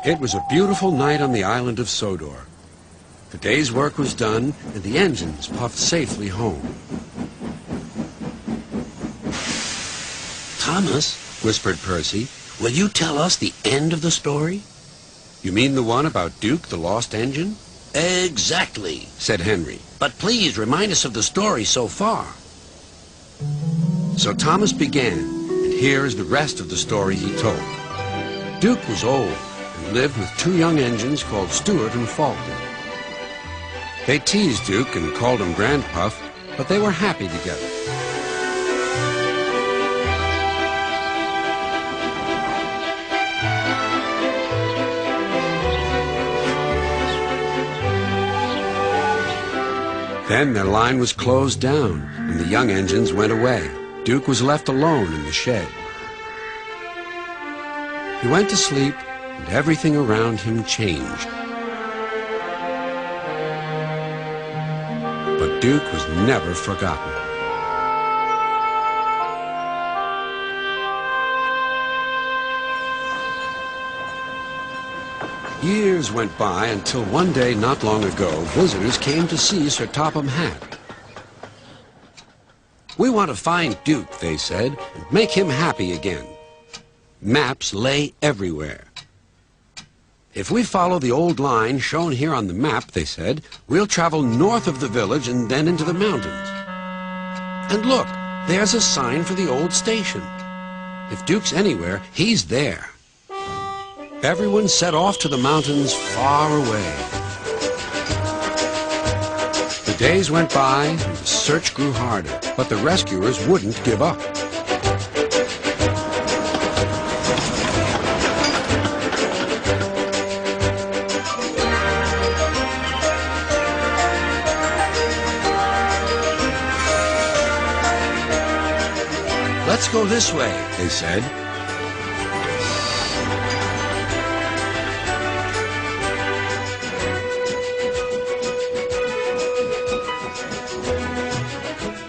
It was a beautiful night on the island of Sodor. The day's work was done, and the engines puffed safely home. Thomas, whispered Percy, will you tell us the end of the story? You mean the one about Duke, the lost engine? Exactly, said Henry. But please remind us of the story so far. So Thomas began, and here is the rest of the story he told. Duke was old and lived with two young engines called Stuart and Falcon. They teased Duke and called him Grandpuff, but they were happy together. Then their line was closed down, and the young engines went away. Duke was left alone in the shed. He went to sleep, and everything around him changed. But Duke was never forgotten. Years went by until one day not long ago, visitors came to see Sir Topham Hatt. "We want to find Duke," they said, "and make him happy again." Maps lay everywhere. "If we follow the old line shown here on the map," they said, "we'll travel north of the village and then into the mountains. And look, there's a sign for the old station. If Duke's anywhere, he's there." Everyone set off to the mountains far away. The days went by, and the search grew harder, but the rescuers wouldn't give up. "Let's go this way," they said.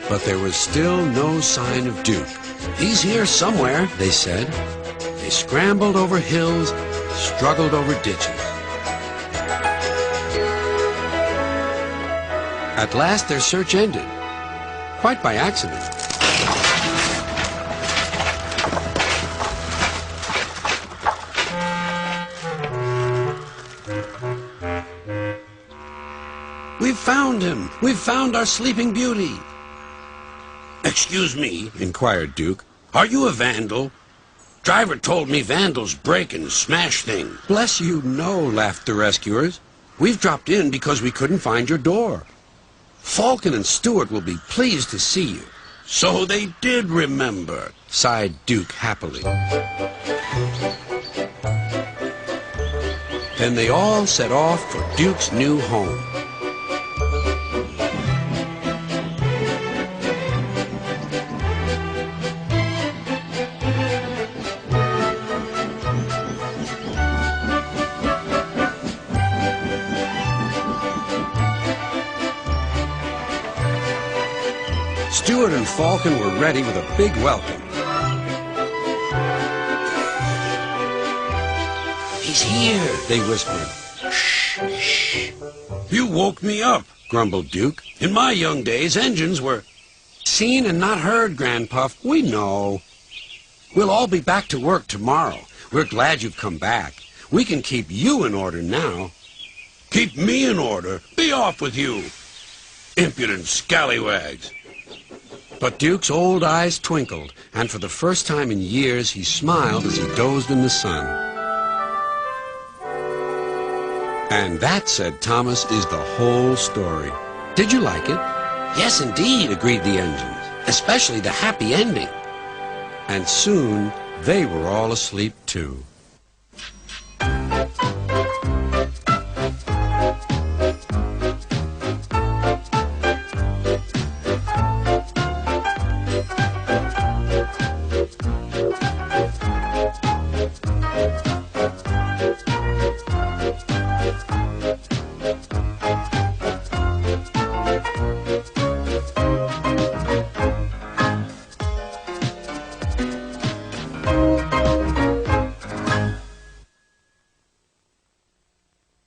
But there was still no sign of Duke. "He's here somewhere," they said. They scrambled over hills, struggled over ditches. At last their search ended, quite by accident. "We've found him! We've found our Sleeping Beauty!" "Excuse me," inquired Duke. "Are you a vandal? Driver told me vandals break and smash things." "Bless you, no," laughed the rescuers. "We've dropped in because we couldn't find your door. Falcon and Stuart will be pleased to see you." "So they did remember," sighed Duke happily. Then they all set off for Duke's new home. Stuart and Falcon were ready with a big welcome. "He's here," they whispered. "Shh, shh. You woke me up," grumbled Duke. "In my young days, engines were..." "Seen and not heard, Grandpuff. We know. We'll all be back to work tomorrow. We're glad you've come back. We can keep you in order now." "Keep me in order? Be off with you, impudent scallywags." But Duke's old eyes twinkled, and for the first time in years he smiled as he dozed in the sun. And that, said Thomas, is the whole story. Did you like it? "Yes, indeed," agreed the engines, "especially the happy ending." And soon they were all asleep too.